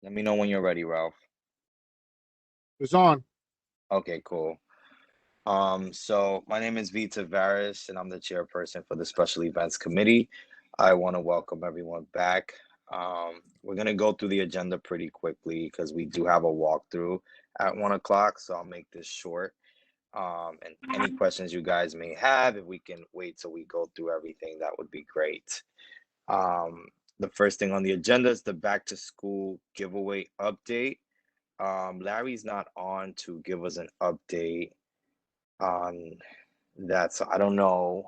Let me know when you're ready, Ralph. It's on. Okay, cool. So my name is Vita Varis, and I'm the chairperson for the Special Events Committee. I want to welcome everyone back. We're gonna go through the agenda pretty quickly because we do have a walkthrough at 1 o'clock, so I'll make this short. And any questions you guys may have, if we can wait till we go through everything, that would be great. Um, the first thing on the agenda is the back to school giveaway update. Larry's not on to give us an update on that, so I don't know.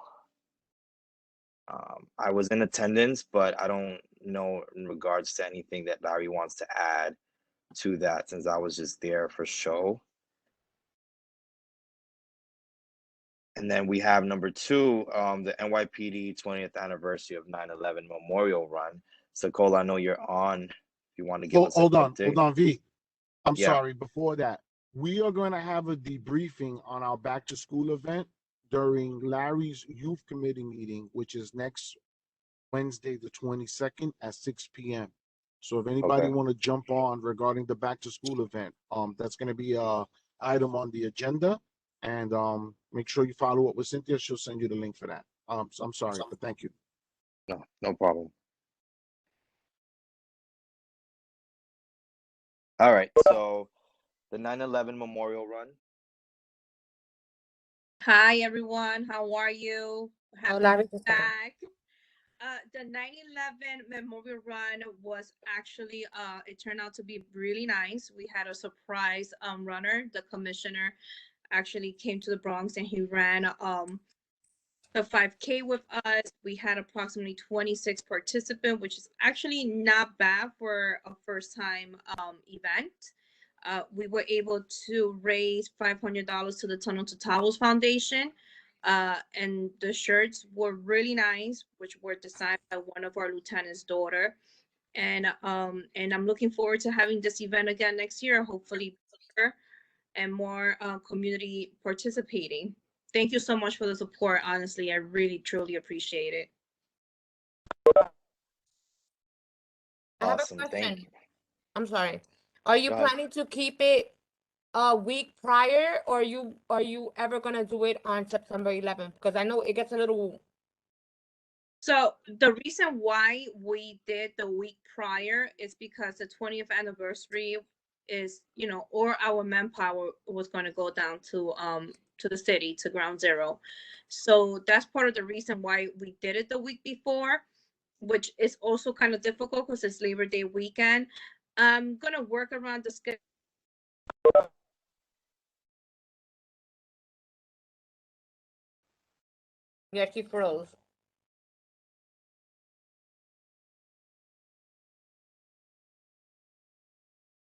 I was in attendance, but I don't know in regards to anything that Larry wants to add to that since I was just there for show. And then we have number two, the NYPD 20th anniversary of 9/11 Memorial Run. So Cole, I know you're on. If you want to give us an Hold update. on, V. I'm Yeah. sorry. Before that, we are going to have a debriefing on our back to school event during Larry's youth committee meeting, which is next Wednesday, the 22nd at 6 p.m. So if anybody Okay. want to jump on regarding the back to school event, that's going to be a item on the agenda, and make sure you follow up with Cynthia. She'll send you the link for that. So I'm sorry, but thank you. No, no problem. All right. So the 9/11 Memorial Run. Hi everyone, how are you? Happy to be back. The 9/11 Memorial Run was actually it turned out to be really nice. We had a surprise runner. The commissioner actually came to the Bronx and he ran the 5K with us. We had approximately 26 participants, which is actually not bad for a first time event. We were able to raise $500 to the Tunnel to Towels Foundation. And the shirts were really nice, which were designed by one of our lieutenant's daughter. And I'm looking forward to having this event again next year, hopefully bigger and more community participating. Thank you so much for the support. Honestly, I really truly appreciate it. I have a Awesome. Thank question. you. I'm sorry. Are you Go ahead. planning to keep it a week prior, or are you ever gonna do it on September 11th? Because I know it gets a little. So the reason why we did the week prior is because the 20th anniversary is, or our manpower was going to go down to the city to ground zero. So that's part of the reason why we did it the week before, which is also kind of difficult because it's Labor Day weekend. I'm gonna work around the schedule. Yeah, she froze.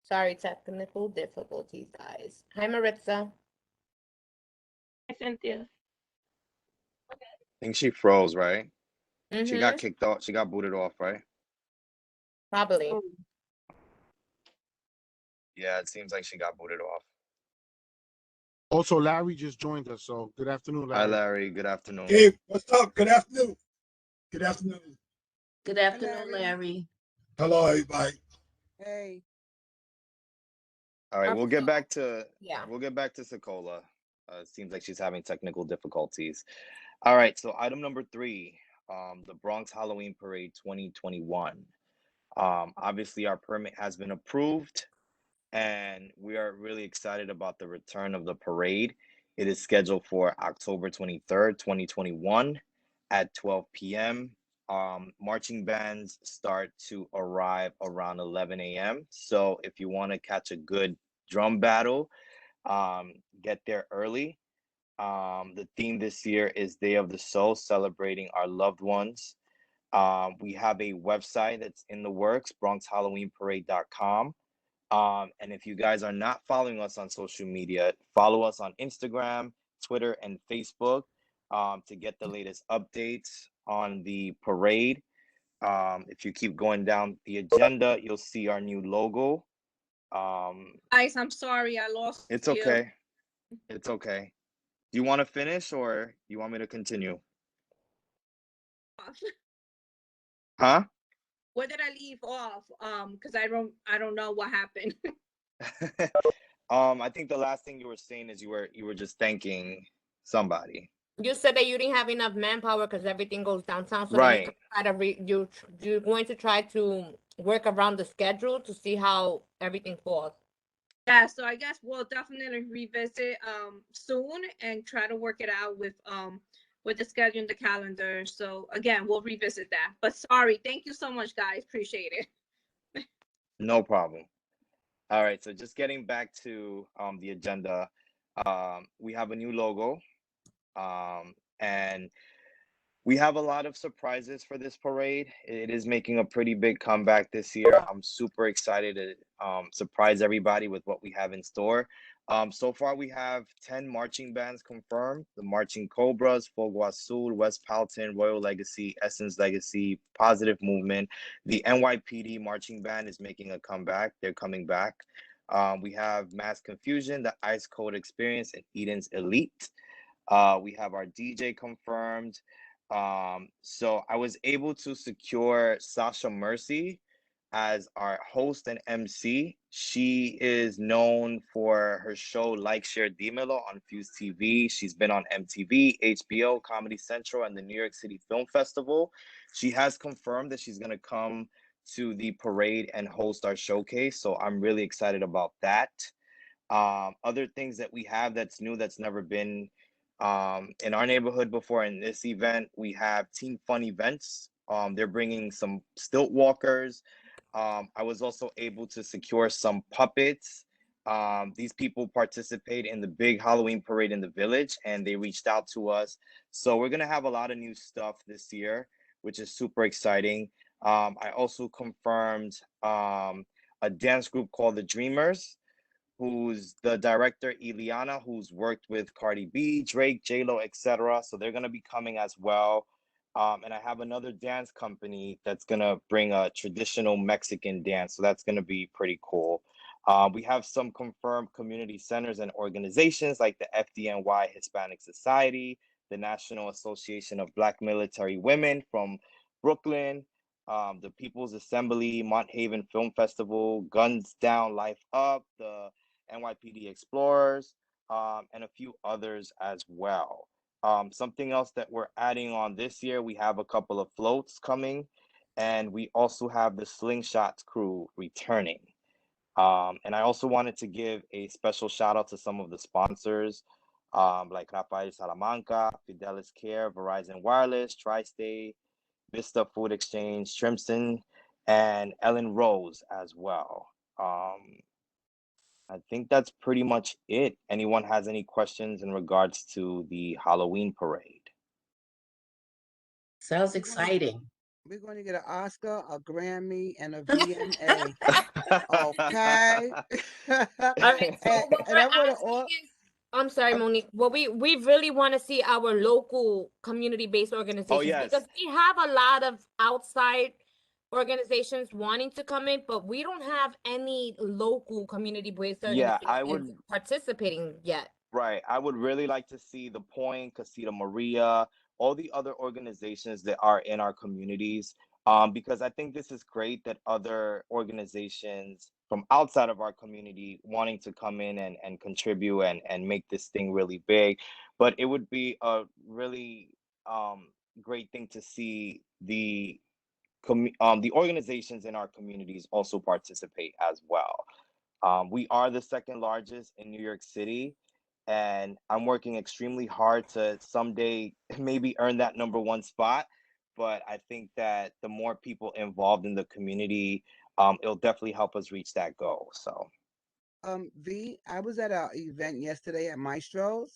Sorry, technical difficulties, guys. Hi, Maritza. Hi, Cynthia. I think she froze, right? She got Mm-hmm. kicked off. She got booted off, right? Probably. Yeah, it seems like she got booted off. Also, Larry just joined us, so good afternoon, Hi, Larry. Larry. Good afternoon. Hey, what's up? Good afternoon. Good afternoon. Good afternoon, Larry. Hello, everybody. Hey. All right, we'll get back to Yeah. Sokola. It seems like she's having technical difficulties. All right, so item number three, the Bronx Halloween Parade 2021. Obviously, our permit has been approved, and we are really excited about the return of the parade. It is scheduled for October 23rd, 2021 at 12 p.m. Marching bands start to arrive around 11 a.m. So if you want to catch a good drum battle, get there early. The theme this year is Day of the Soul, celebrating our loved ones. We have a website that's in the works, bronxhalloweenparade.com. And if you guys are not following us on social media, follow us on Instagram, Twitter, and Facebook to get the latest updates on the parade. If you keep going down the agenda, you'll see our new logo. Guys, I'm sorry I lost It's you. okay. It's okay. Do you want to finish or you want me to continue? Huh? Where did I leave off? Because I don't know what happened. I think the last thing you were saying is you were just thanking somebody. You said that you didn't have enough manpower because everything goes downtown. So then you Right. try to you're going to try to work around the schedule to see how everything falls. Yeah, so I guess we'll definitely revisit soon and try to work it out with the schedule and the calendar. So again, we'll revisit that. But sorry, thank you so much, guys. Appreciate it. No problem. All right, so just getting back to the agenda, we have a new logo, and we have a lot of surprises for this parade. It is making a pretty big comeback this year. I'm super excited to surprise everybody with what we have in store. So far, we have 10 marching bands confirmed: the Marching Cobras, Fogo Azul, West Palton, Royal Legacy, Essence Legacy, Positive Movement. The NYPD marching band is making a comeback. They're coming back. We have Mass Confusion, the Ice Cold Experience, and Eden's Elite. We have our DJ confirmed. So I was able to secure Sasha Mercy as our host and MC. She is known for her show Like Share Dímelo on Fuse TV. She's been on MTV, HBO, Comedy Central, and the New York City Film Festival. She has confirmed that she's going to come to the parade and host our showcase. So I'm really excited about that. Other things that we have that's new, that's never been in our neighborhood before in this event, we have Team Fun Events. They're bringing some stilt walkers. I was also able to secure some puppets. These people participate in the big Halloween parade in the village, and they reached out to us. So we're gonna have a lot of new stuff this year, which is super exciting. I also confirmed a dance group called the Dreamers, who's the director Iliana, who's worked with Cardi B, Drake, J-Lo, etc. So they're gonna be coming as well. And I have another dance company that's gonna bring a traditional Mexican dance. So that's gonna be pretty cool. We have some confirmed community centers and organizations like the FDNY Hispanic Society, the National Association of Black Military Women from Brooklyn, the People's Assembly, Mont Haven Film Festival, Guns Down, Life Up, the NYPD Explorers, and a few others as well. Something else that we're adding on this year, we have a couple of floats coming, and we also have the Slingshots crew returning. And I also wanted to give a special shout out to some of the sponsors, like Rafael Salamanca, Fidelis Care, Verizon Wireless, Tri-State, Vista Food Exchange, Trimson, and Ellen Rose as well. I think that's pretty much it. Anyone has any questions in regards to the Halloween parade? Sounds We're going to exciting. we're going to get an Oscar, a Grammy, and a VMA. Okay. All right, so and, what and we're I want to asking all. is, I'm sorry, Monique. What we really want to see our local community-based Oh, organizations, yes. because we have a lot of outside organizations wanting to come in, but we don't have any local community-based Yeah, I organizations would, participating yet. right. I would really like to see the Point, Casita Maria, all the other organizations that are in our communities, because I think this is great that other organizations from outside of our community wanting to come in and contribute and make this thing really big. But it would be a really great thing to see the organizations in our communities also participate as well. We are the second largest in New York City, and I'm working extremely hard to someday maybe earn that number one spot. But I think that the more people involved in the community, it'll definitely help us reach that goal. So, V, I was at an event yesterday at Maestro's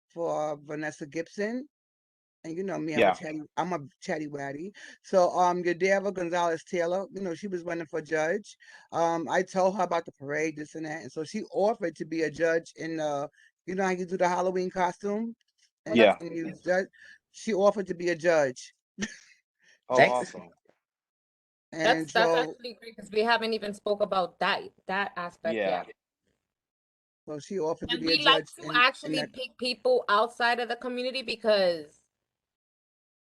for Vanessa Gibson. And you know me, yeah, I'm a chatty watty. So Yadira Gonzalez Taylor, she was running for judge. I told her about the parade, this and that. And so she offered to be a judge in how you do the Halloween costume yeah. and you judge. She offered to be a judge. Oh, That's awesome. And That's so actually great because we haven't even spoke about that aspect Yeah, yet. so she offered to And be a we like judge to in actually that. pick people outside of the community because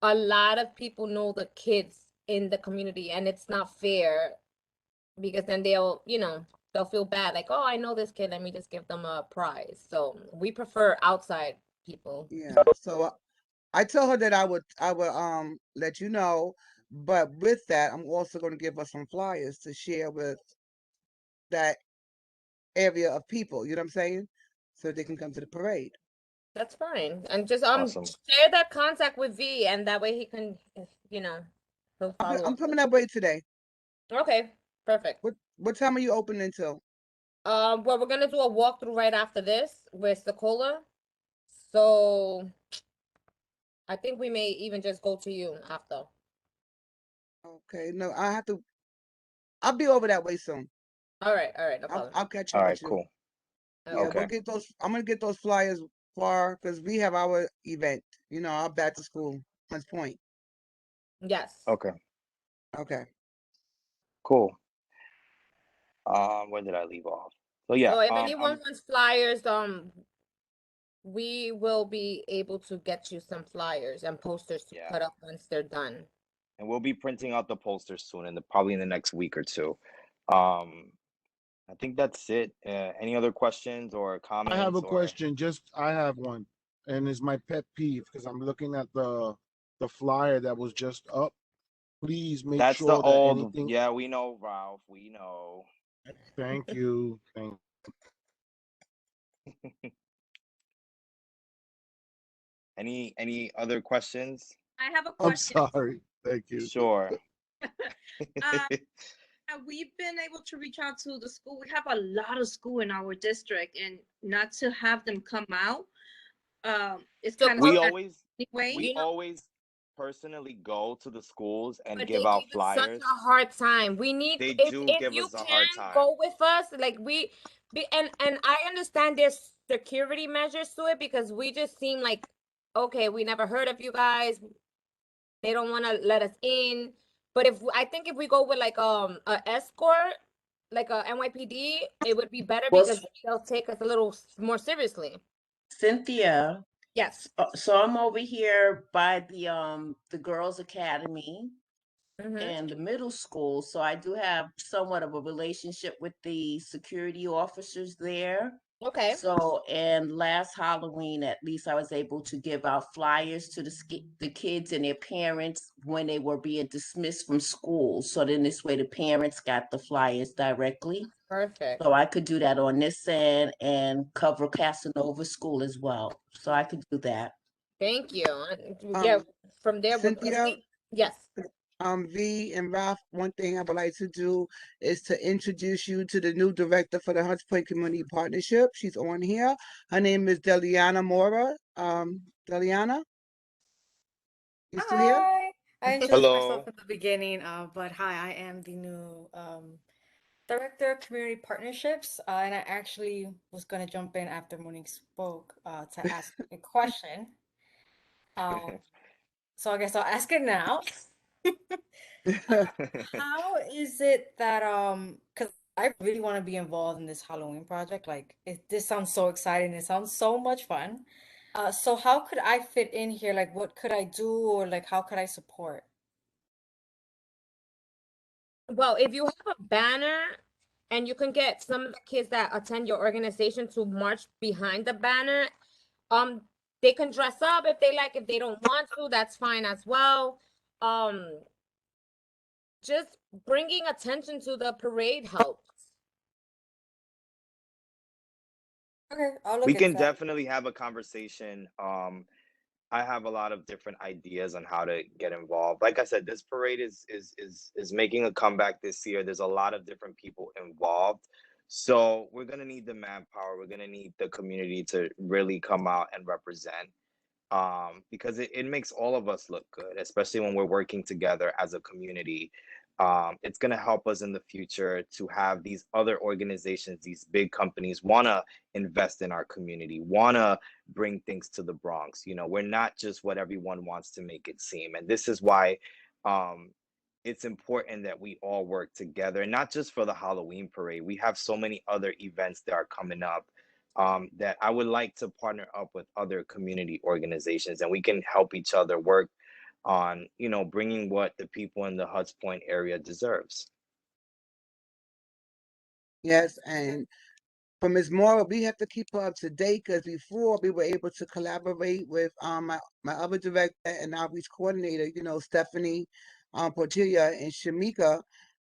a lot of people know the kids in the community, and it's not fair because then they'll, they'll feel bad, like, oh, I know this kid, let me just give them a prize. So we prefer outside people. Yeah. So I told her that I would let you know, but with that, I'm also going to give her some flyers to share with that area of people. You know what I'm saying? So they can come to the parade. That's fine. And just Awesome. share that contact with V, and that way he can, he'll follow I'm up. coming that way today. Okay, perfect. What time are you open until? Well, we're gonna do a walkthrough right after this with Secola. So I think we may even just go to you after. Okay, no, I have to. I'll be over that way soon. All right, no I'll, problem. I'll catch All up right, with you. cool. Yeah, Okay. we'll get those. I'm gonna get those flyers far because we have our event. Our back to school Hunts Point. Yes. Okay. Okay. Cool. Where did I leave off? So yeah, So if anyone wants flyers, we will be able to get you some flyers and posters to yeah, put up once they're done. and we'll be printing out the posters soon, probably in the next week or two. Um, I think that's it. Any other questions or I have comments a or? question. I have one, and it's my pet peeve because I'm looking at the flyer that was just up. Please make That's the sure that old. anything. Yeah, we know, Ralph. We know. Thank you. Thank. Any other questions? I have a I'm question. sorry. Thank you. Sure. Uh, we've been able to reach out to the school. We have a lot of school in our district, and not to have them come out, it's So kind of we sad always anyway. we always personally go to the schools and but give they out give us such flyers. a hard time. We need, They if do give you us a hard can time. go with us, like and I understand there's security measures to it because we just seem like, okay, we never heard of you guys. They don't want to let us in. But I think if we go with like a escort, like a NYPD, it would be better Well, because they'll take us a little more seriously. Cynthia, Yes. so I'm over here by the girls' academy Mm-hmm. and the middle school. So I do have somewhat of a relationship with the security officers there. Okay. So, and last Halloween, at least I was able to give out flyers to the kids and their parents when they were being dismissed from school. So then this way the parents got the flyers directly. Perfect. So I could do that on this end and cover Casanova School as well. So I could do that. Thank you. Yeah, from there, Cynthia, yes. V and Ralph, one thing I would like to do is to introduce you to the new director for the Hunts Point Community Partnership. She's on here. Her name is Deliana Mora. Deliana, you still here? Hi. I introduced myself Hello. at the beginning, but hi, I am the new director of community partnerships, and I actually was going to jump in after Monique spoke to ask a question. Um, so I guess I'll ask it now. How is it that because I really want to be involved in this Halloween project. Like this sounds so exciting. It sounds so much fun. So how could I fit in here? Like what could I do or like how could I support? Well, if you have a banner and you can get some of the kids that attend your organization to march behind the banner, um, they can dress up if they like. If they don't want to, that's fine as well. Um, just bringing attention to the parade helps. Okay, I'll look We into can that. definitely have a conversation. I have a lot of different ideas on how to get involved. Like I said, this parade is making a comeback this year. There's a lot of different people involved. So we're gonna need the manpower. We're gonna need the community to really come out and represent. Because it makes all of us look good, especially when we're working together as a community. It's going to help us in the future to have these other organizations, these big companies want to invest in our community, want to bring things to the Bronx. We're not just what everyone wants to make it seem. And this is why um, it's important that we all work together, and not just for the Halloween parade. We have so many other events that are coming up that I would like to partner up with other community organizations, and we can help each other work on, bringing what the people in the Huts Point area deserves. Yes, and for Ms. Mora, we have to keep her up to date because before we were able to collaborate with my other director and outreach coordinator, Stephanie Portilla and Shamika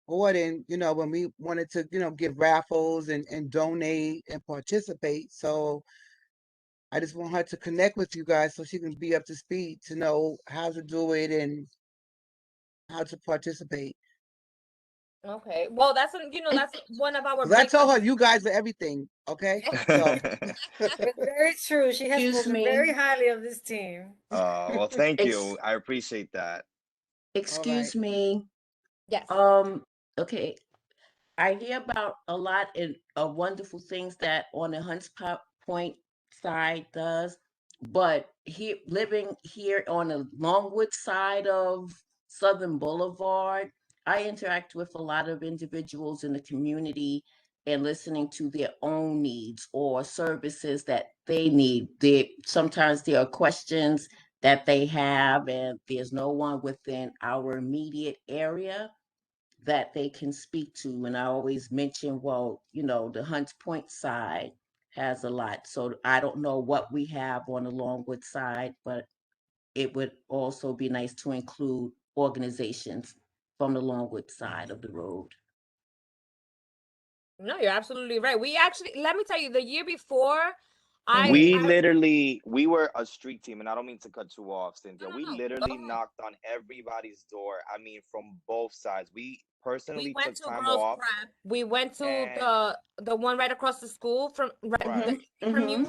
Gordon, when we wanted to, give raffles and donate and participate. So I just want her to connect with you guys so she can be up to speed to know how to do it and how to participate. Okay. Well, that's one of our Because I big. told her you guys are everything. Okay. So Very true. She has Excuse spoken me. very highly of this team. Well, thank Ex- you. I appreciate that. Excuse me. Yes. Okay. I hear about a lot of wonderful things that on the Hunts Point side does, but living here on the Longwood side of Southern Boulevard, I interact with a lot of individuals in the community and listening to their own needs or services that they need. Sometimes there are questions that they have, and there's no one within our immediate area that they can speak to. And I always mention, well, the Hunts Point side has a lot. So I don't know what we have on the Longwood side, but it would also be nice to include organizations from the Longwood side of the road. No, you're absolutely right. We actually, let me tell you, the year before, We were a street team, and I don't mean to cut you off, Cynthia. No, We no, literally knocked on everybody's door. I mean, from both sides. We we personally went took to time Girls off, Prep. We went to and the one right across the school from right, from you.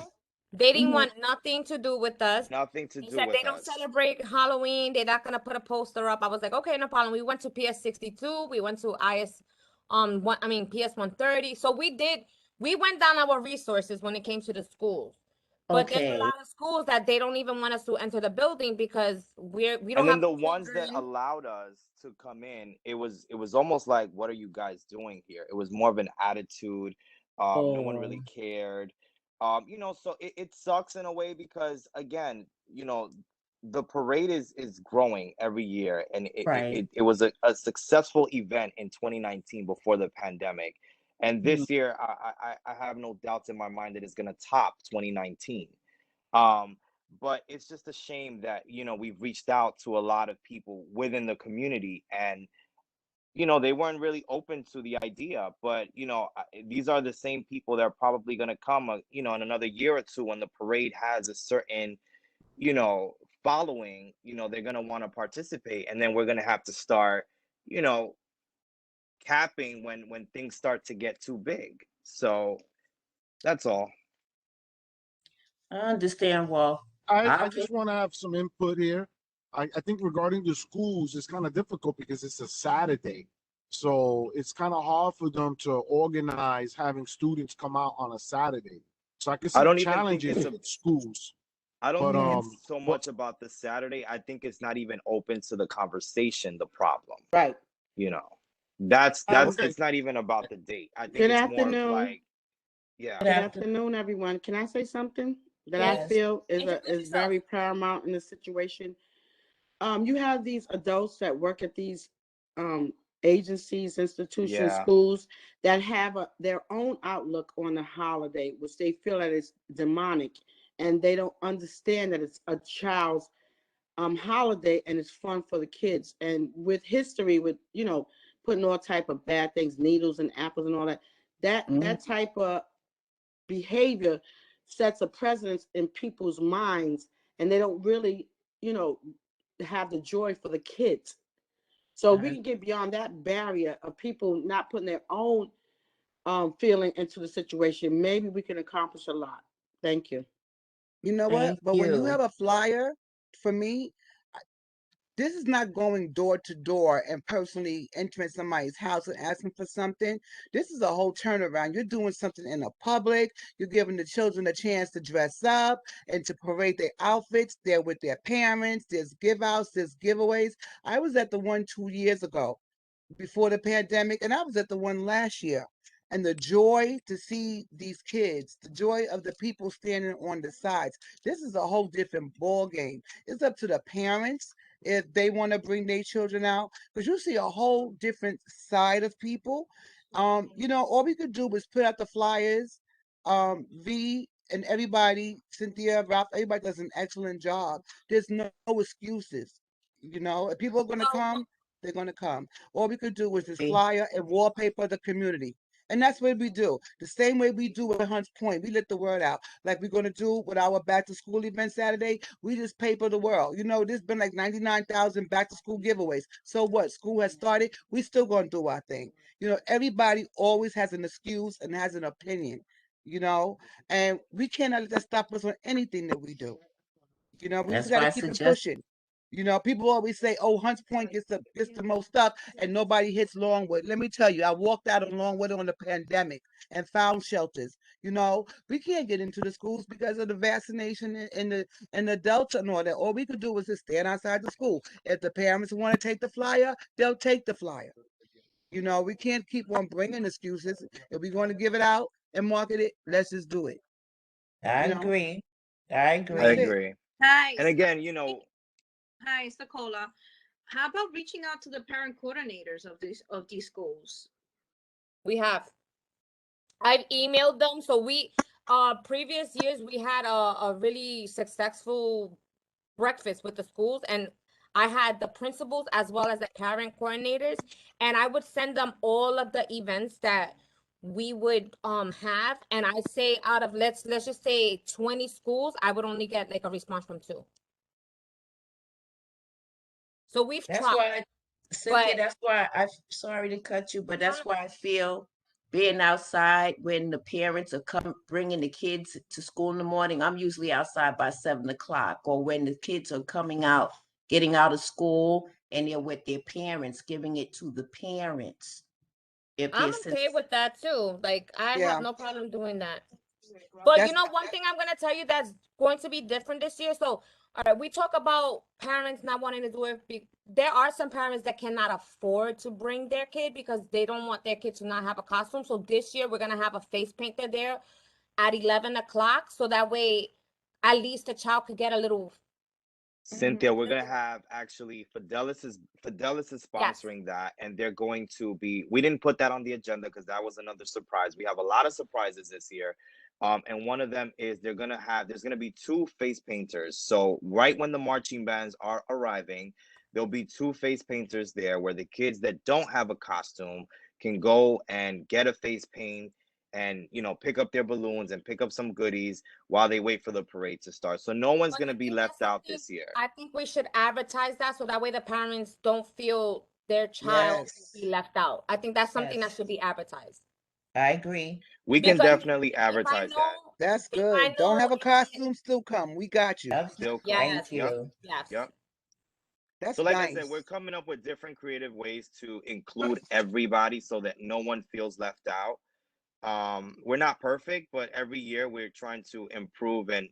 They didn't want nothing to do with us. nothing to They do said they with don't us. celebrate Halloween. They're not gonna put a poster up. I was like, okay, no problem. We went to PS 62. We went to PS 130. So we went down our resources when it came to the schools. But there's a Okay. lot of schools that they don't even want us to enter the building because we don't And then have the ones that children. allowed us to come in, it was almost like, what are you guys doing here? It was more of an attitude. No one Oh, really cared. So it sucks in a way because, again, the parade is growing every year, and it it, right. it, it was a successful event in 2019 before the pandemic. And Mhm. this year, I have no doubts in my mind that it's gonna top 2019. um but it's just a shame that we've reached out to a lot of people within the community, and they weren't really open to the idea. But these are the same people that are probably going to come in another year or two, when the parade has a certain you know following. They're going to want to participate, and then we're going to have to start you know capping when things start to get too big. So that's all. I understand. Well, I I'll take. just want to have some input here. I think regarding the schools, it's kind of difficult because it's a Saturday. So it's kind of hard for them to organize having students come out on a Saturday. So I can I see the don't even think it's challenges a with schools. I don't But think Yeah. it's so but much about the Saturday. I think it's not even open to the conversation, the problem. Right. You know. That's okay. it's not even about the date. I think Good it's more of afternoon. like, yeah. Good Good afternoon. afternoon, everyone. Can I say something that I Yes. Yes. feel Introduce is yourself. very paramount in this situation? You have these adults that work at these um agencies, institutions, Yeah. schools that have their own outlook on the holiday, which they feel that it's demonic, and they don't understand that it's a child's holiday and it's fun for the kids. And with history, with putting all type of bad things, needles and apples and all that, Mhm. that type of behavior sets a precedence in people's minds, and they don't really, you know, have the joy for the kids. So we Uh, can get beyond that barrier of people not putting their own feeling into the situation. Maybe we can accomplish a lot. Thank you. you know what? Thank But when you you. have a flyer, for me, this is not going door to door and personally entering somebody's house and asking for something. This is a whole turnaround. You're doing something in the public. You're giving the children a chance to dress up and to parade their outfits. They're with their parents. There's give outs, there's giveaways. I was at the one 2 years ago before the pandemic, and I was at the one last year. And the joy to see these kids, the joy of the people standing on the sides. This is a whole different ball game. It's up to the parents. if they want to bring their children out, because you see a whole different side of people. All we could do was put out the flyers. V and everybody, Cynthia, Ralph, everybody does an excellent job. There's no excuses. If people are going to So come, they're going to come. All we could do is just Agree. flyer and wallpaper the community. And that's what we do. The same way we do at Hunts Point. We let the word out. Like we're going to do with our back to school event Saturday. We just paper the world. There's been like 99,000 back to school giveaways. So what? School has started. We still going to do our thing. Everybody always has an excuse and has an opinion, and we cannot let that stop us on anything that we do. We just That's got why to I keep it suggest pushing. People always say, "Oh, Hunts Point gets the most stuff, and nobody hits Longwood." Let me tell you, I walked out on Longwood on the pandemic and found shelters. We can't get into the schools because of the vaccination and the Delta and all that. All we could do was just stand outside the school. If the parents want to take the flyer, they'll take the flyer. We can't keep on bringing excuses. If we're going to give it out and market it, let's just do it. I You know, agree. I I that's agree. it. agree. Hi, And again, hi, Sakola. How about reaching out to the parent coordinators of these schools? we have. I've emailed them. So previous years we had a really successful breakfast with the schools, and I had the principals as well as the parent coordinators, and I would send them all of the events that we would have, and I say out of let's just say 20 schools, I would only get like a response from 2. So we've That's tried, why, Cynthia, but that's why I'm sorry to cut you, but no, that's why I feel being outside when the parents are bringing the kids to school in the morning. I'm usually outside by 7 o'clock, or when the kids are coming out, getting out of school, and they're with their parents, giving it to the parents. If I'm there's, okay with that too. Like I have Yeah, no problem doing that. But that's one thing I'm gonna tell you that's going to be different this year. So, all right, we talk about parents not wanting to do it. There are some parents that cannot afford to bring their kid because they don't want their kid to not have a costume. So this year we're gonna have a face painter there at 11 o'clock, so that way at least the child could get a little. Cynthia, we're gonna have actually Fidelis is Yes. sponsoring that, and they're going to be. We didn't put that on the agenda because that was another surprise. We have a lot of surprises this year, and one of them is there's gonna be 2 face painters. So right when the marching bands are arriving, there'll be 2 face painters there, where the kids that don't have a costume can go and get a face paint and pick up their balloons and pick up some goodies while they wait for the parade to start. So no one's But going to I be think that's left out something this year. I think we should advertise that so that way the parents don't feel their child be yes, left out. I think that's something that yes, should be advertised. I agree. We can Because definitely if I advertise that. know, that's if I good. Don't know, have a costume, still come. We got you. Still come. yes, Thank Yep. you. yes. Yep. So That's like I said, we're nice. coming up with different creative ways to include everybody so that no one feels left out. We're not perfect, but every year we're trying to improve and,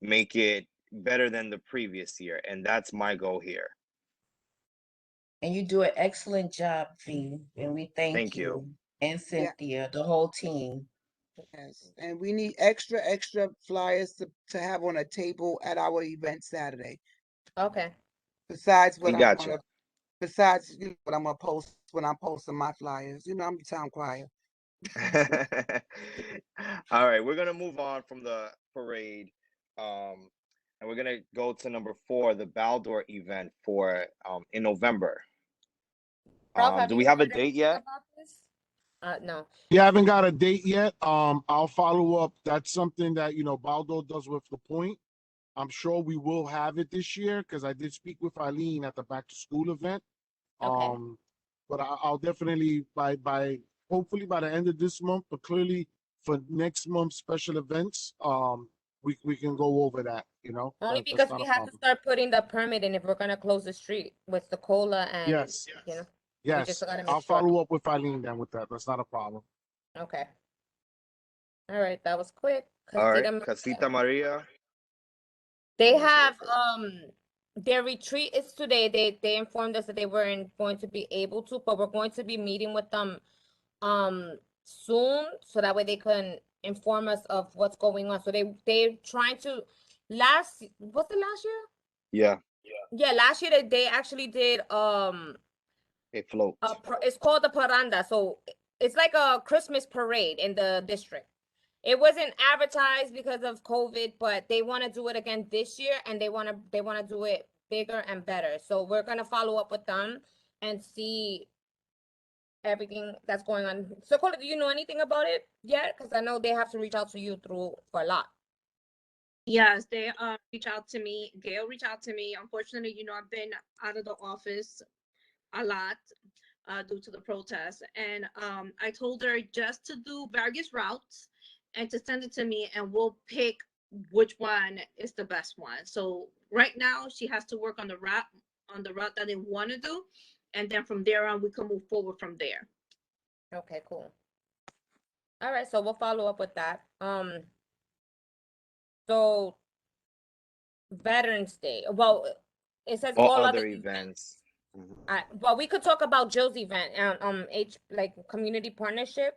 make it better than the previous year. And that's my goal here. And you do an excellent job, Fee, and we thank Thank you. you. And Yeah, Cynthia, the whole team. yes. And we need extra flyers to have on a table at our event Saturday. Okay. Besides We what I'm got you. gonna, besides what I'm gonna post when I'm posting my flyers. I'm the town crier. All right, we're gonna move on from the parade, and we're gonna go to number 4, the Baldor event for in November. Ralph, have Do you we have a heard date anything yet? about this? No. We haven't got a date yet. I'll follow up. That's something that Baldo does with the point. I'm sure we will have it this year because I did speak with Eileen at the back to school event. Okay. But I'll definitely hopefully by the end of this month, but clearly for next month's special events, we can go over that. Only That's because not we a have to problem. start putting the permit in if we're gonna close the street with the cola and Yes, we just gotta make I'll sure. follow up with Eileen then with that. That's not a problem. Okay. All right, that was quick. All right, Casita Casita Maria. They Let me see have real quick. their retreat is today. They informed us that they weren't going to be able to, but we're going to be meeting with them soon so that way they can inform us of what's going on. So they're trying to was it last year? Yeah. Yeah, last year they actually did A float. it's called the paranda. So it's like a Christmas parade in the district. It wasn't advertised because of COVID, but they want to do it again this year, and they want to do it bigger and better. So we're gonna follow up with them and see everything that's going on. So, Cola, do you know anything about it yet? Because I know they have to reach out to you for a lot. Yes, they reach out to me. Gail reached out to me. Unfortunately, I've been out of the office a lot due to the protests, and I told her just to do various routes and to send it to me, and we'll pick which one is the best one. So right now, she has to work on the route that they want to do, and then from there on, we can move forward from there. Okay, cool. All right, so we'll follow up with that. So Veterans Day. Well, it says All all other other events. well, we could talk about Joe's event and like community partnership.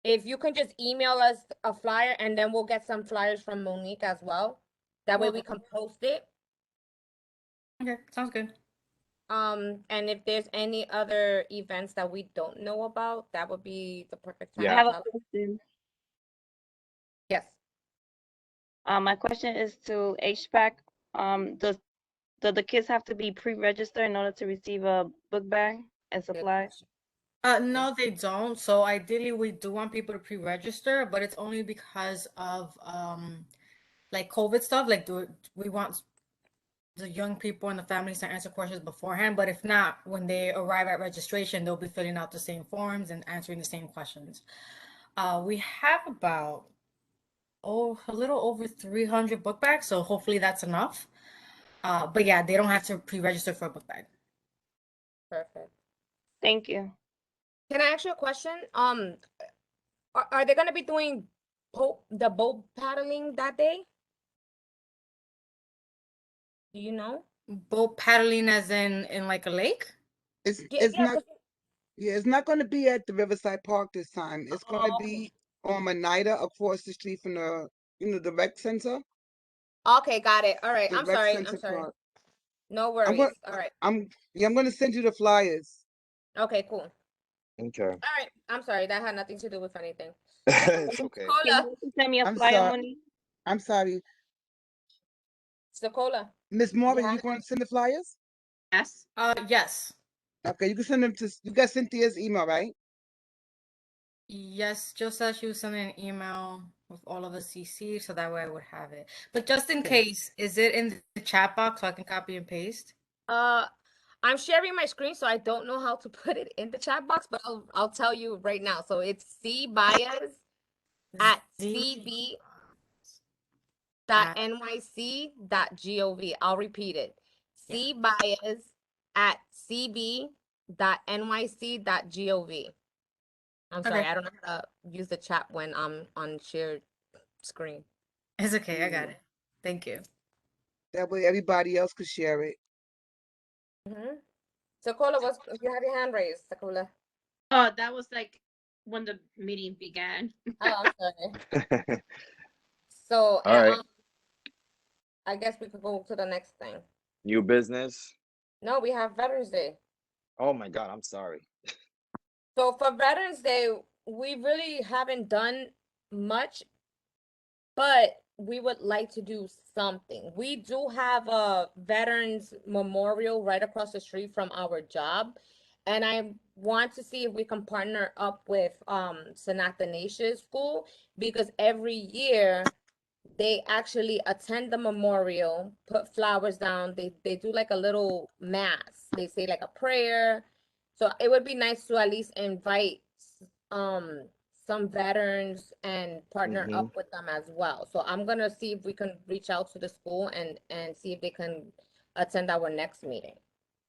If you can just email us a flyer, and then we'll get some flyers from Monique as well. That way we can post it. Okay, sounds good. And if there's any other events that we don't know about, that would be the perfect time Yeah. I to have a tell. question. Yes. My question is to HPAC. Do the kids have to be pre-registered in order to receive a book bag and Good supplies? question. No, they don't. So ideally, we do want people to pre-register, but it's only because of like COVID stuff. Like, we want the young people and the families to answer questions beforehand. But if not, when they arrive at registration, they'll be filling out the same forms and answering the same questions. We have about a little over 300 book bags, so hopefully that's enough. But yeah, they don't have to pre-register for a book bag. Perfect. Thank you. Can I ask you a question? Are they gonna be doing the boat paddling that day? Do you know? Boat paddling as in like a lake? It's Yeah, it's yeah, not 'cause yeah, it's not going to be at the Riverside Park this time. It's going to oh, be on Monida across the street from the rec center, okay, got it. All right. the I'm rec sorry. center park. No I'm going worries. All right. I'm going to send you the flyers. Okay, cool. Okay. All right. I'm sorry. That had nothing to do with anything. It's okay. Can Cola. you send me a I'm flyer, sorry. Monique? I'm sorry. Cola. Miss You Morgan, have you it? going to send the flyers? Yes. Yes. Okay, you can send them you got Cynthia's email, right? Yes, just said she was sending an email with all of the CC, so that way I would have it. But just in Okay. case, is it in the chat box so I can copy and paste? I'm sharing my screen, so I don't know how to put it in the chat box, but I'll tell you right now. So it's cbias@cb.nyc.gov. I'll repeat it. Yeah. cbias@cb.nyc.gov. I'm sorry, Okay. I don't know how to use the chat when I'm on shared screen. It's okay, I got it. Thank you. That way everybody else could share it. Cola, you have your hand raised, Cola. Oh, that was like when the meeting began. Oh, I'm sorry. So, All right. I guess we could go to the next thing. New business. No, we have Veterans Day. Oh my God, I'm sorry. So for Veterans Day, we really haven't done much, but we would like to do something. We do have a Veterans Memorial right across the street from our job, and I want to see if we can partner up with St. Athanasius School, because every year they actually attend the memorial, put flowers down. They do like a little mass. They say like a prayer. So it would be nice to at least invite some veterans and partner Mm-hmm. up with them as well. So I'm gonna see if we can reach out to the school and see if they can attend our next meeting.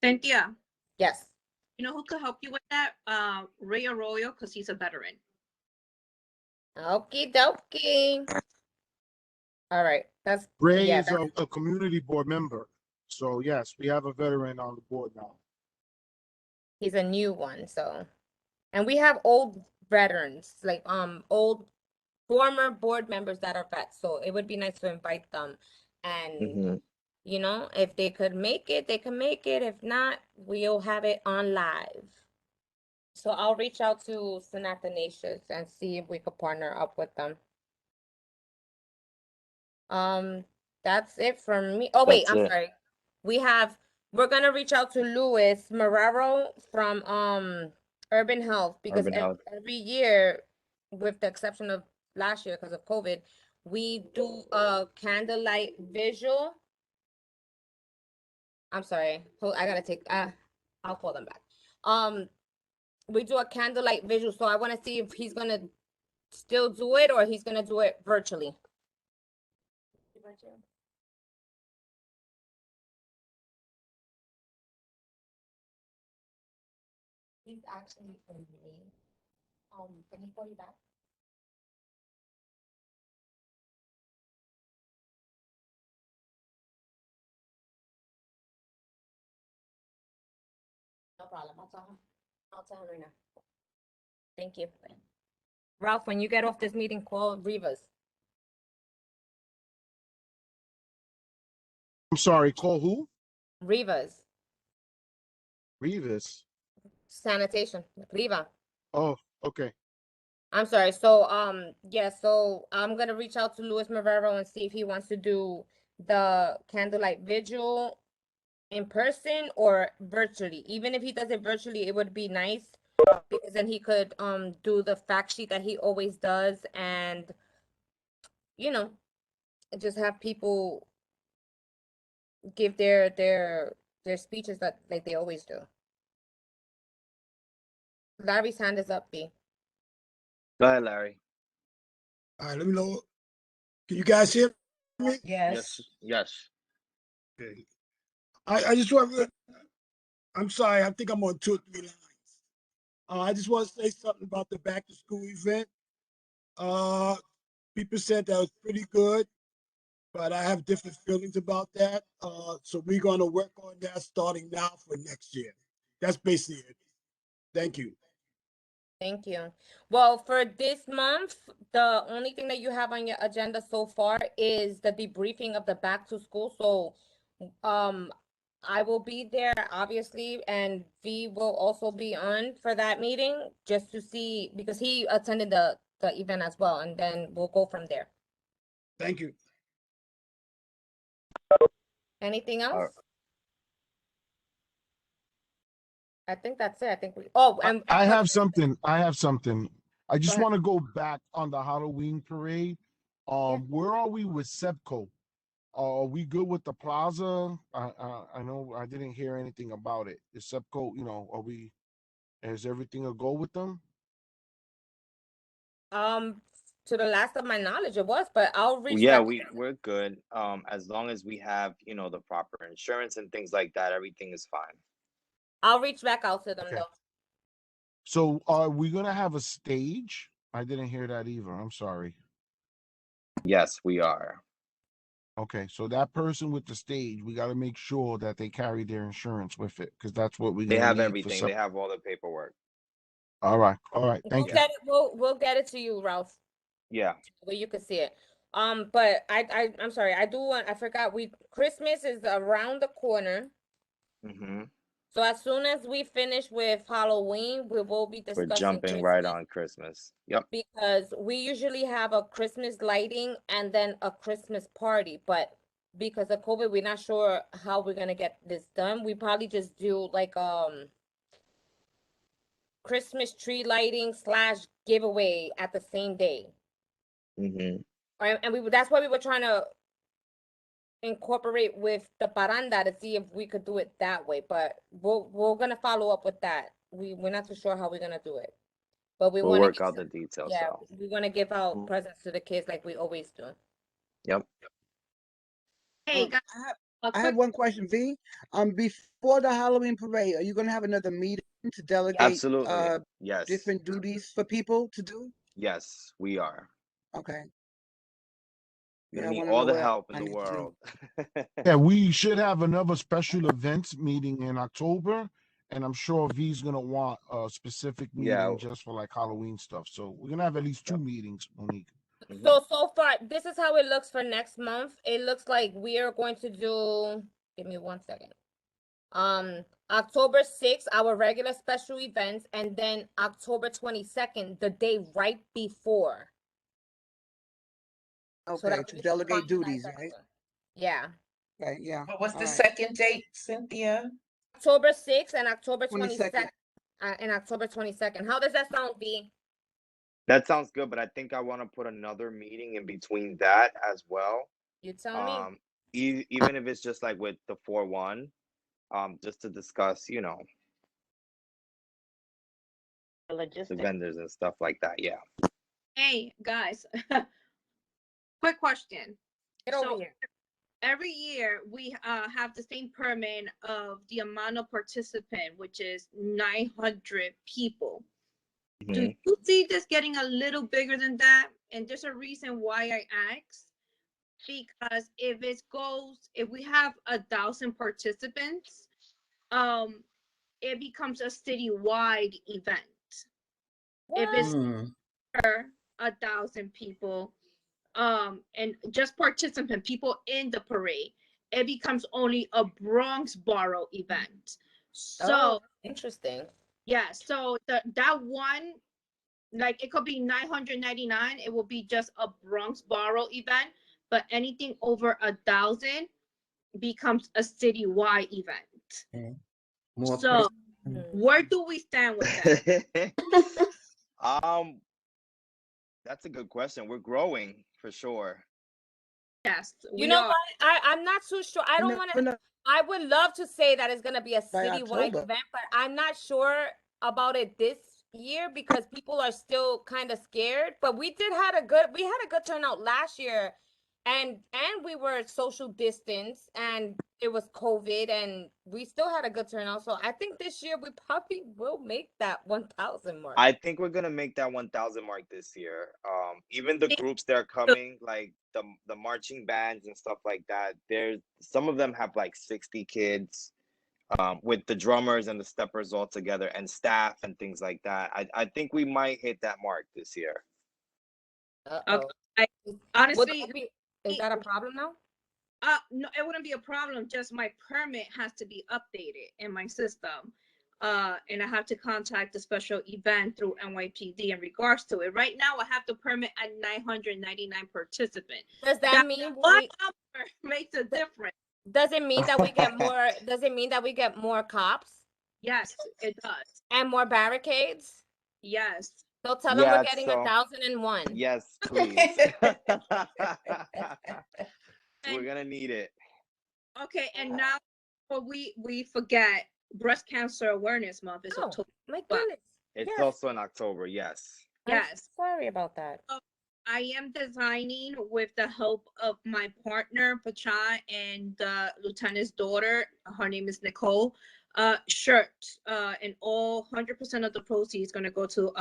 Cynthia, Yes. you know who could help you with that? Ray Arroyo, because he's a veteran. Okie dokie. All right. Ray Yeah, is a community board member. So yes, we have a veteran on the board now. he's a new one, so. And we have old veterans, like old former board members that are vets. So it would be nice to invite them and Mm-hmm. You know, if they could make it, they can make it. If not, we'll have it on live. So I'll reach out to St. Athanasius and see if we could partner up with them. That's it for me. Oh wait, That's I'm it. sorry. We're gonna reach out to Luis Marrero from Urban Health because Urban Health. every year, with the exception of last year because of COVID, we do a candlelight visual. I'm sorry. I gotta take I'll call them back. We do a candlelight visual, so I want to see if he's gonna still do it or he's gonna do it virtually. He's actually in me. Can he call you back? No problem. I'll tell him. I'll tell him right now. Thank you. Ralph, when you get off this meeting, call Rivas. I'm sorry, call who? Rivas. Rivas. Sanitation. Riva. Oh, okay. I'm sorry. So, yeah, so I'm gonna reach out to Luis Marrero and see if he wants to do the candlelight vigil in person or virtually. Even if he does it virtually, it would be nice because then he could do the fact sheet that he always does and you know, just have people give their speeches that like they always do. Larry's hand is up, B. Go ahead, Larry. All right, let me know. Can you guys hear me? Yes. Yes. Okay. I just want to, I'm sorry, I think I'm on 2 or 3 lines. I just want to say something about the back to school event. People said that was pretty good, but I have different feelings about that. So we're going to work on that starting now for next year. That's basically it. Thank you. Thank you. Well, for this month, the only thing that you have on your agenda so far is the debriefing of the back to school. So, I will be there obviously, and V will also be on for that meeting just to see because he attended the event as well, and then we'll go from there. Thank you. Anything else? All right. I think that's it. I think we. Oh, and I have something. I have something. I just ahead. want to go back on the Halloween parade. Yeah. Where are we with Sepco? Are we good with the plaza? I know I didn't hear anything about it. Is Sepco, is everything a go with them? To the last of my knowledge, it was, but I'll reach Yeah, back. we're good. As long as we have, the proper insurance and things like that, everything is fine. I'll reach back out to them Okay. though. So are we gonna have a stage? I didn't hear that either. I'm sorry. Yes, we are. Okay, so that person with the stage, we got to make sure that they carry their insurance with it because that's what we're They gonna have need for everything. They have all the paperwork. All right, We'll thank you. get it. We'll get it to you, Ralph, Yeah. where you can see it. But I'm sorry. I forgot. Christmas is around the corner. Mm-hmm. So as soon as we finish with Halloween, we will be We're discussing jumping right Christmas on Christmas. Yep. because we usually have a Christmas lighting and then a Christmas party. But because of COVID, we're not sure how we're gonna get this done. We probably just do like Christmas tree lighting / giveaway at the same day. Mm-hmm. And that's why we were trying to incorporate with the paranda to see if we could do it that way. But we're gonna follow up with that. We're not too sure how we're gonna do it, but we We'll want to work out the details yeah, though. we want to give out presents to the kids like we always do. Yep. Hey, guys, I have one question, V. Before the Halloween parade, are you gonna have another meeting to delegate Absolutely. Yes. different duties for people to do? Yes, we are. Okay. You're Yeah, I gonna need want to all know the what help in I the need to do. world. Yeah, we should have another special events meeting in October, and I'm sure V's gonna want a specific Yeah. meeting just for like Halloween stuff. So we're gonna have at least 2 Yep. meetings, Monique. So far, this is how it looks for next month. It looks like we are going to do, give me 1 second. October 6th, our regular special events, and then October 22nd, the day right before. So Okay, that to we can delegate finalize duties, right? everything. Yeah. Right, yeah. What was All the right. second date, Cynthia? October 6th and October 22nd. 22nd. And October 22nd. How does that sound, B? That sounds good, but I think I want to put another meeting in between that as well. You tell me. Even if it's just like with the 4-1, just to discuss, you know, The the logistics. vendors and stuff like that. Yeah. Hey, guys, quick question. Get over here. Every year we have the same permit of the amount of participant, which is 900 people. Do Mhm. you see this getting a little bigger than that? And there's a reason why I asked. Because if we have 1,000 participants, it becomes a citywide event. If it's Mm. 1,000 people, and just participant people in the parade, it becomes only a Bronx Borough event. So interesting. yeah, so that one, like it could be 999, it will be just a Bronx Borough event, but anything over 1,000 becomes a citywide event. Okay. More So person. where do we stand with that? um, that's a good question. We're growing for sure. Yes, You we know are. what? I'm not too sure. I don't want to. I would love to say that it's gonna be a By citywide October. event, but I'm not sure about it this year because people are still kind of scared. But we had a good turnout last year, and we were social distance, and it was COVID, and we still had a good turnout. So I think this year we probably will make that 1,000 mark. I think we're gonna make that 1,000 mark this year. Even the groups that are coming, like the marching bands and stuff like that. There's some of them have like 60 kids, with the drummers and the steppers all together and staff and things like that. I think we might hit that mark this year. Okay. Would Honestly, that is that a problem now? no, it wouldn't be a problem. Just my permit has to be updated in my system. And I have to contact the special event through NYPD in regards to it. Right now, I have the permit at 999 participants. Does that mean one number makes a difference? does it mean that we get more? Does it mean that we get more cops Yes, it does. and more barricades? Yes. So tell them we're Yeah, getting so 1,001. yes, please. We're gonna need it. Okay, and now we forget Breast Cancer Awareness Month is October. My goodness. It's Yes. also in October, yes. Yes. Sorry about that. I am designing with the help of my partner, Pachai, and the lieutenant's daughter. Her name is Nicole. Shirts, and all 100% of the proceeds going to go to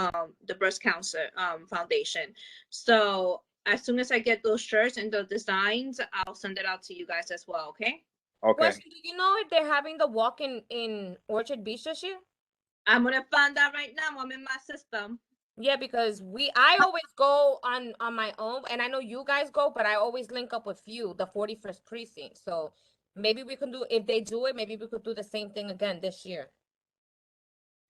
the Breast Cancer Foundation. So as soon as I get those shirts and the designs, I'll send it out to you guys as well. Okay. Okay. Question, do you know if they're having the walk in Orchard Beach this year? I'm gonna find out right now. I'm in my system. Yeah, because I always go on my own, and I know you guys go, but I always link up with you, the 41st precinct. So maybe we can do, if they do it, maybe we could do the same thing again this year.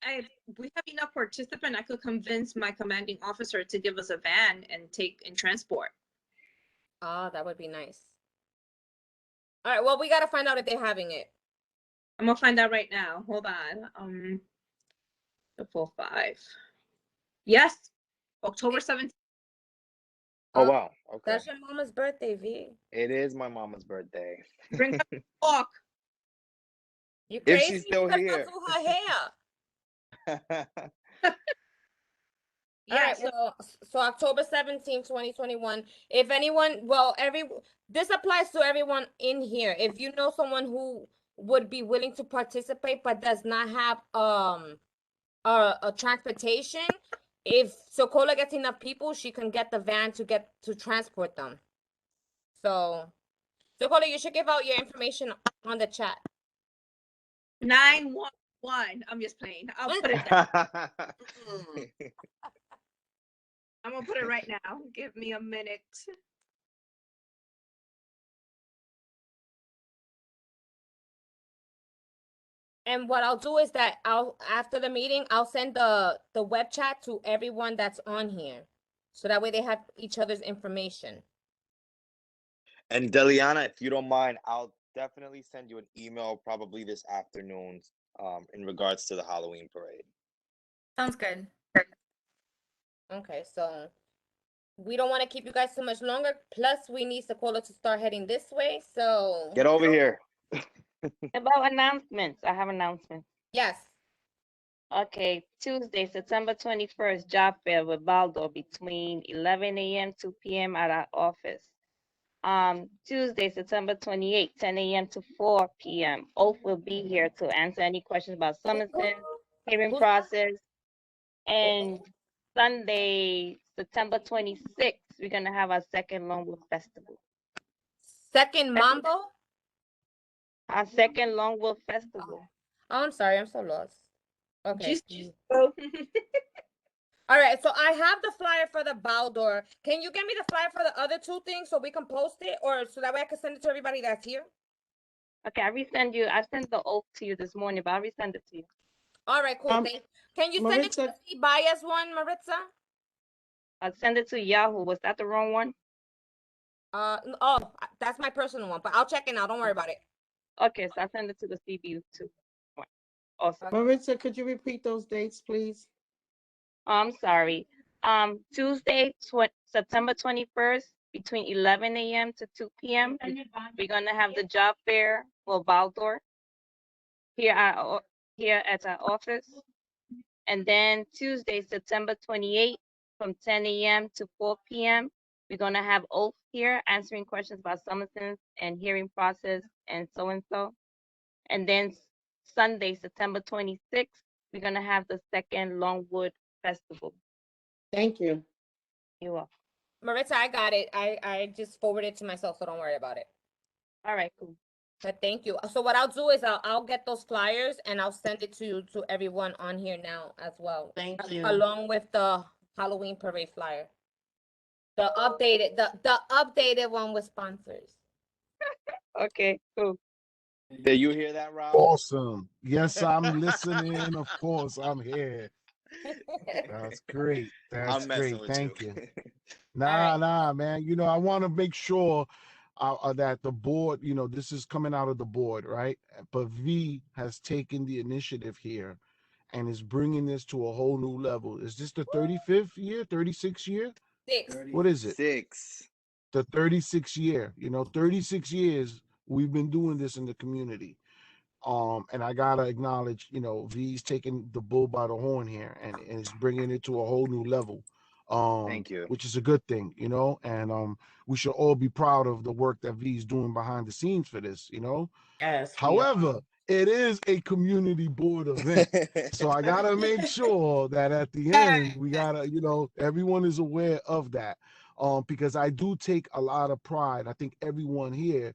If we have enough participant, I could convince my commanding officer to give us a van and take and transport. Oh, that would be nice. All right, well, we got to find out if they're having it. I'm gonna find out right now. Hold on. The 4-5. Yes, October 17th. Oh wow. Okay. That's your mama's birthday, V. It is my mama's birthday. Bring her walk. You If crazy? she's still You here. do her hair. Yeah, so October 17th, 2021. If anyone, well, this applies to everyone in here. If you know someone who would be willing to participate but does not have a transportation, if Sokola gets enough people, she can get the van to transport them. So Sokola, you should give out your information on the chat. 911. I'm just playing. I'll put it down. I'm gonna put it right now. Give me a minute. And what I'll do is that after the meeting, I'll send the web chat to everyone that's on here. So that way they have each other's information. And Deliana, if you don't mind, I'll definitely send you an email probably this afternoon in regards to the Halloween parade. Sounds good. Okay, so we don't want to keep you guys too much longer. Plus, we need Sequoia to start heading this way. So Get over here. About announcements, I have announcements. yes. Okay, Tuesday, September 21st, job fair with Baldo between 11 a.m. to 2 p.m. at our office. Tuesday, September 28th, 10 a.m. to 4 p.m. Oath will be here to answer any questions about Summerson, hearing process. And Sunday, September 26th, we're gonna have our second Longwood Festival. Second Mambo? Our second Longwood Festival. Oh, I'm sorry. I'm so lost. Okay. Just All right, so I have the flyer for the Baldor. Can you give me the flyer for the other two things so we can post it, or so that way I can send it to everybody that's here? Okay, I sent the oath to you this morning, but I'll resend it to you. All right, cool. Can you send it to Maritza, the bias one, Maritza? I'll send it to Yahoo. Was that the wrong one? Oh, that's my personal one, but I'll check it now. Don't worry about it. Okay, so I'll send it to the CBU too. Awesome. Maritza, could you repeat those dates, please? I'm sorry. Tuesday, September 21st, between 11 a.m. to 2 p.m. We're gonna have the job fair for Baldor here at our office. And then Tuesday, September 28th, from 10 a.m. to 4 p.m. We're gonna have Oath here answering questions about Summerson and hearing process and so and so. And then Sunday, September 26th, we're gonna have the second Longwood Festival. Thank you. You're welcome. Maritza, I got it. I just forwarded it to myself, so don't worry about it. All right, cool. But thank you. So what I'll do is I'll get those flyers and I'll send it to everyone on here now as well. Thank you. Along with the Halloween parade flyer. The updated one with sponsors. Okay, cool. Did you hear that, Rob? Awesome. Yes, I'm listening. Of course, I'm here. That's great. That's I'm messing great. with Thank you. you. Nah, man. You know, I want to make sure that the board, you know, this is coming out of the board, right? But V has taken the initiative here and is bringing this to a whole new level. Is this the 35th year, 36th year? 6. What is it? 6. The 36th year. You know, 36 years we've been doing this in the community. And I gotta acknowledge, you know, V's taking the bull by the horn here and is bringing it to a whole new level. Thank you. Which is a good thing, you know, and we should all be proud of the work that V's doing behind the scenes for this, you know. Yes. However, it is a community board event. So I gotta make sure that at the end we gotta, you know, everyone is aware of that. Because I do take a lot of pride. I think everyone here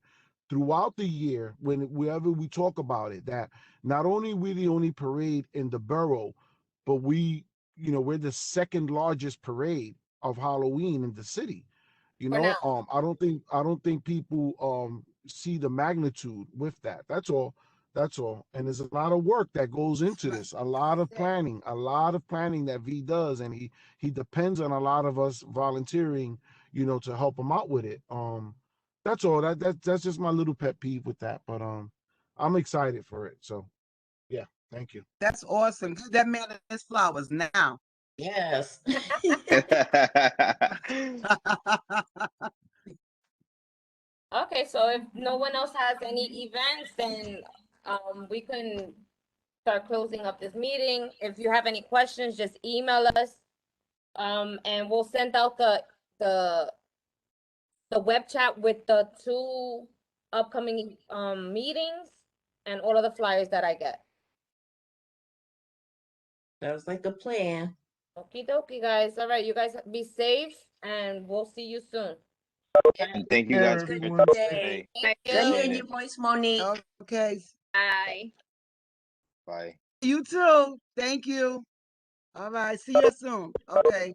throughout the year, wherever we talk about it, that not only we're the only parade in the borough, but we're the second largest parade of Halloween in the city. You For know, now. I don't think people see the magnitude with that. That's all. That's all. And there's a lot of work that goes into this, a lot of planning that V does, and he depends on a lot of us volunteering, you know, to help him out with it. That's all. That's just my little pet peeve with that. But I'm excited for it. So yeah, thank you. That's awesome. Give that man his flowers now. Yes. Okay, so if no one else has any events, then we can start closing up this meeting. If you have any questions, just email us. And we'll send out the web chat with the 2 upcoming meetings and all of the flyers that I get. Sounds like a plan. Okie dokie, guys. All right, you guys be safe and we'll see you soon. And thank you Yeah, guys for your everyone. today. Thank Good hearing Appreciate your it. voice, Monique. Okay. Bye. Bye. You too. Thank you. All right. See you soon. Okay.